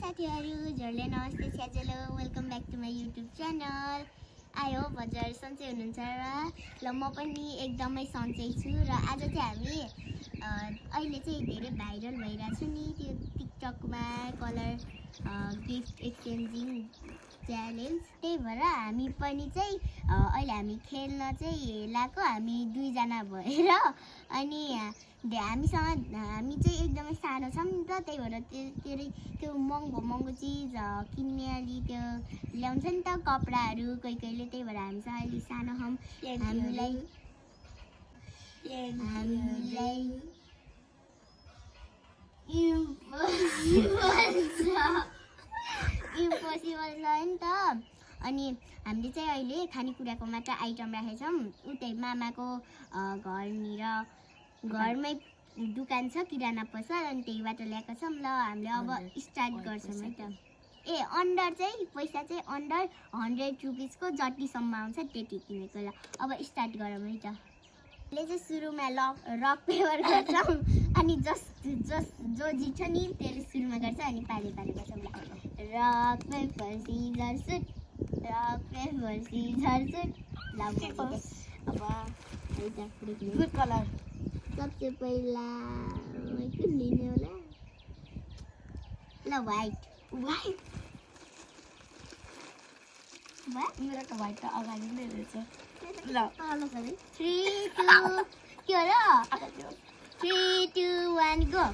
साथीहरु हजुरले नमस्ते स्याजेलो welcome back to my YouTube channel. I hope हजुर सन्चै हुनुहुन्छ र म पनि एकदमै सन्चै छु। र आज चाहिँ हामी अहिले चाहिँ धेरै भाइरल भइरहेछ नि त्यो टिकटकमा कलर गिफ्ट एक्सचेन्जिङ च्यालेन्ज। त्यही भएर हामी पनि चाहिँ अहिले हामी खेल्न चाहिँ लाएको हामी दुईजना भएर। अनि हामी चाहिँ एकदमै सानो छौँ नि त, त्यही भएर त्यो महँगो चिज किन्ने अलि त्यो ल्याउँछ नि त कपडाहरू कहिले। त्यही भएर हामी चाहिँ अलि सानो छौँ। हामीलाई इम्पोसिबल छ नि त। अनि हामीले चाहिँ अहिले खानेकुराको मात्र आइटम राखेछौँ। उतै मामाको घरमै दुकान छ किराना पसल, अनि त्यहीबाट ल्याएको छौँ। ल हामीले अब स्टार्ट गर्छौँ है त। अन्डर चाहिँ पैसा चाहिँ अन्डर 100 रुपिसको जतिसम्म आउँछ त्यति किनेको। ल अब स्टार्ट गरौँ है त। ले चाहिँ सुरुमा रक पेपर गर्छौँ, अनि जो जित्छ नि त्यसले सुरुमा गर्छ, अनि पाले गर्छौँ। Rock paper scissor shoot, rock paper scissor shoot. ल अब है त गुड कलर। सबसे पहिला कुन लिने होला? ल व्हाइट मेरो त व्हाइट त अगाडि नै रहेछ। ल 3 2 के हो र? 3 2 1 गो।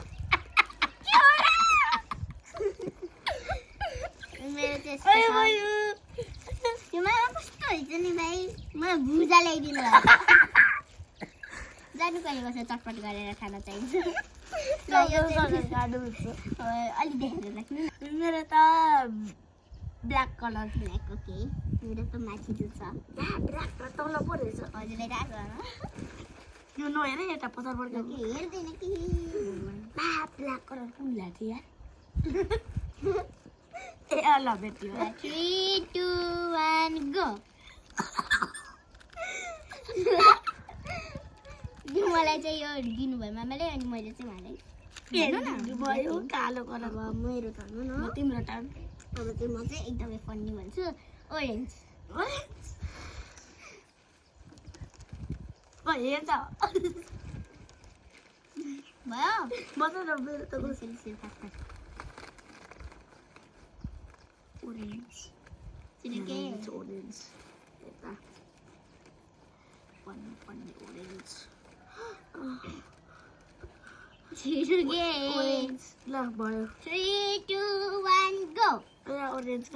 मेरो त्यस्तो यो मामा कस्तो हुन्छ नि भाइ, मलाई भुजा ल्याइदिनु भयो। जानु कहिले कसो चटपट गरेर खान चाहिन्छ। ल यो अलि देखेर राख्नु। मेरो त ब्ल्याक कलर। Black okay. मेरो त माथि जो छ ब्ल्याक त तल पो रहेछ। हजुरले राख्नु यो नहेर यता पछाडि पड्क्यो कि हेर्दैन कि ब्ल्याक कलर कुन ल्याएको थियो ए ल भेट्यो। 3 2 1 गो। मलाई चाहिँ यो दिनुभयो मामाले, अनि मैले चाहिँ उहाँलाई भयो कालो कलर। अब मेरो टर्न हो न। तिम्रो टर्न। अब चाहिँ म चाहिँ एकदमै फन्नी भन्छु। ओरेन्ज हेर्छ भयो। मजा मेरो त ओरेन्ज ओरेन्ज यता पन्ने ओरेन्ज ओरेन्ज। ल भयो 3 2 1 गो। ओरेन्ज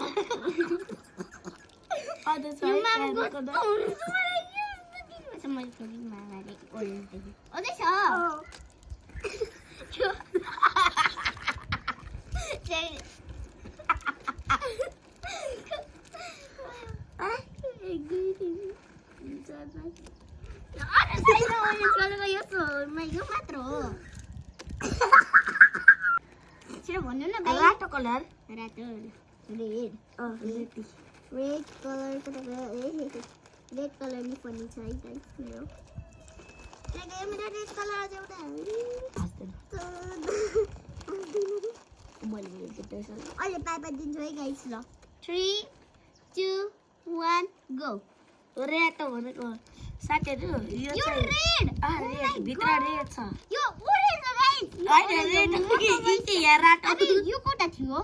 यो मात्र हो। छिटो भन्नु न भाइ। रातो कलर। रातो रेड कलर नि पनि छ है गाइस मेरो। मेरो रेड कलर अझै उता अहिले पापा दिन्छु है गाइस। ल 3 2 1 गो। रेड भनेको साथीहरु यो चाहिँ रेड रेड भित्र रेड छ। यो ओरेन्ज हो गाइस। हैन रेड यहाँ रातो। अबे यो कोटा थियो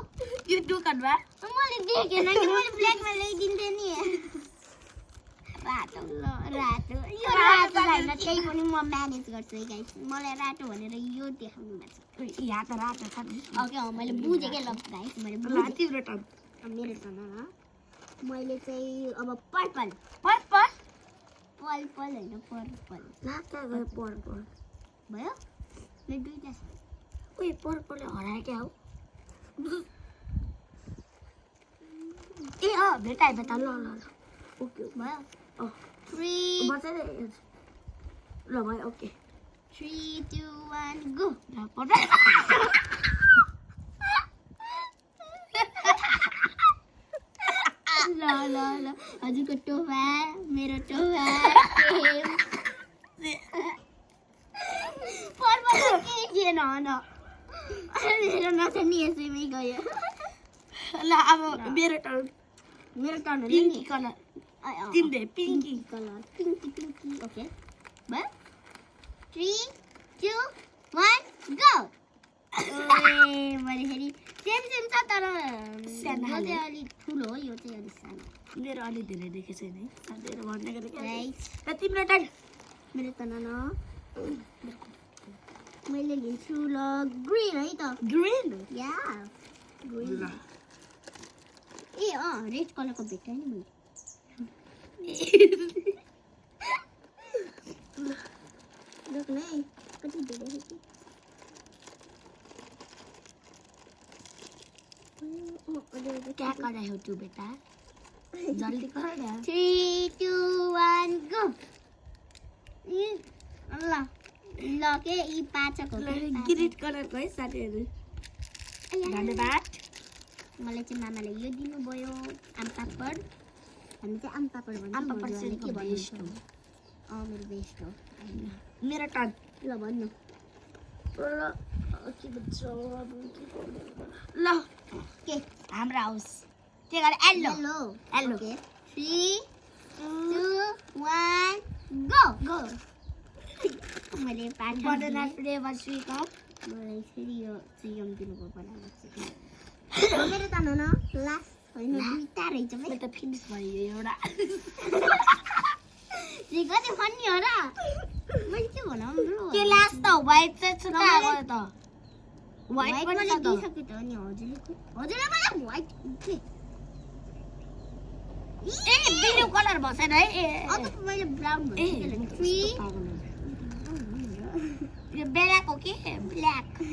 यो दोकानमा मैले देखेन कि मैले ब्ल्याकमा ल्याइदिन्थे नि। रातो यो रातो हैन, त्यही पनि म म्यानेज गर्छु है गाइस। मलाई रातो भनेर यो देखाउनु भएको छ। यहाँ त रातो छ नि। ओके मैले बुझेँ के। ल गाइस मैले ल तिम्रो टर्न। मेरो टर्न हो। मैले चाहिँ अब पर्पल हैन पर्पल लाका गयो पर्पल भयो। मेरो दुईटा छ। ओइ पर्पलले हरायो क्या हो। ए भेटाइ ल ओके भयो। 3 बचाइले ल भयो ओके। 3 2 1 गो। ल पर्पल ल हजुरको टोपा मेरो टोपा पर्पल के थिएन न। मेरो नचाहिने यसैमै गयो। ल अब मेरो टर्न हो पिङ्की नि कलर तिमीले पिङ्की कलर पिङ्की ओके भयो 3 2 1 गो मैले फेरि सेम छ तर सानो यो चाहिँ अलिक ठुलो हो यो चाहिँ अलिक सानो मेरो अलि धेरै देखेको छैन है साथीहरू भन्ने गरेको राइट र तिम्रो टर्न मेरो त न मैले लिन्छु ल ग्रिन है त ग्रिन या ग्रिन ए रेड कलरको भेट्टा नि मैले देख्नु है कति धेरै क्या कर रहे हो तू बेटा जल्दी कर ना 3 2 1 गो ल के यी पाँचको ग्रीन कलरको है साथीहरू धन्यवाद मलाई चाहिँ मामाले यो दिनुभयो आम पापड हामी चाहिँ आम पापड भन्छौँ आम पापड चाहिँ के बेस्ट भन्नु मेरो बेस्ट हो मेरो टर्न ल भन्नु के भन्छ ल के हाम्रो हाउस के गरे yellow hello hello 3 2 1 go go मैले बनाना फ्लेभर स्वीकार मलाई फेरि यो चिकन दिनुभयो बनाना चिकन मेरो त न लास्ट होइन दुईटा रहेछ मेरो त फिनिस भयो एउटा कति फन्नी हो र मैले के भनौँ ब्रो के लास्ट त व्हाइट चाहिँ छुट्टा गयो त व्हाइट व्हाइट पनि मैले छ त दिइसके त अनि हजुरले मलाई व्हाइट के ए ब्लू कलर भसेन है ए अब मैले ब्राउन ए भनेको 3 यो बेलाको के ब्ल्याक 3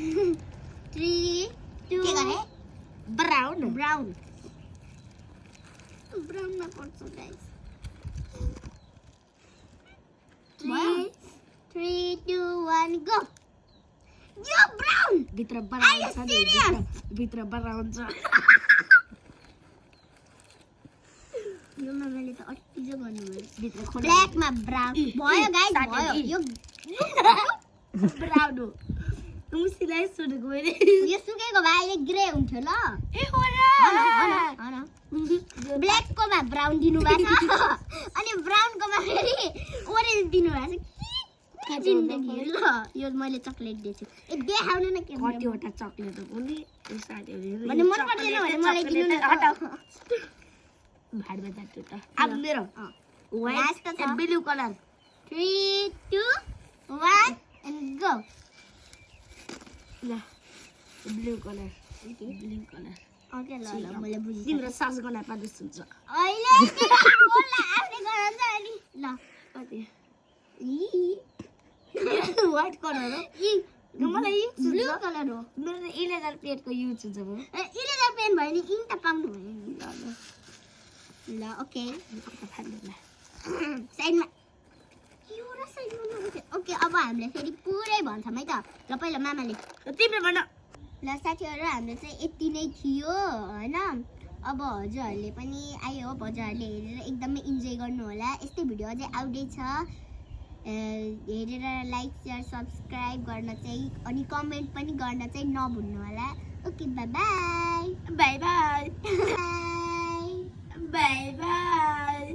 2 के गरे ब्राउन ब्राउन ब्राउनमा पर्छ गाइस 3 2 1 गो यो ब्राउन भित्र ब्राउन छ नि भित्र ब्राउन छ यो मैले त अति जो गर्नुभयो भित्र खोले ब्ल्याकमा ब्राउन भयो गाइस भयो यो ब्राउन हो मुसिलाई सुनेको मैले यो सुकेको भए अहिले ग्रे हुन्थ्यो ल ए हो र ब्ल्याककोमा ब्राउन दिनुभएको छ अनि ब्राउनकोमा फेरि ओरेन्ज दिनुभएको छ जिन्दगी ल यो मैले चकलेट दिएछु ए देखाउनु न के कतिवटा चकलेट पनि भने मन पर्दैन भने मलाई दिनु न हटाउ भाडमा जान्छु त अब मेरो Last त छ। ब्लू कलर 3 2 1 and go ल blue colour blue colour okay ल ल मैले बुझिसकेँ तिम्रो सासको नेपाली सुन्छ अहिले बोल्ला आफै गराउँछ अनि ल कति इ व्हाइट कलर हो मलाई युज ब्लू कलर हो मेरो इलेजर प्लेटको युज हुन्छ भयो इरेजर पेन भयो नि इन त पाउनु भयो नि ल ओके साइडमा एउटा साइडमा नबुझे ओके अब हामीले फेरि पुरै भन्छौँ है त ल पहिला मामाले तिम्रो भन ल साथीहरू हाम्रो चाहिँ यति नै थियो होइन अब हजुरहरूले पनि आई होप हजुरहरूले हेरेर एकदमै इन्जोय गर्नु होला यस्तै भिडियो अझै आउँदैछ हेरेर लाइक सेयर सब्सक्राइब गर्न चाहिँ अनि कमेन्ट पनि गर्न चाहिँ नभुल्नु होला okay by by by by by by by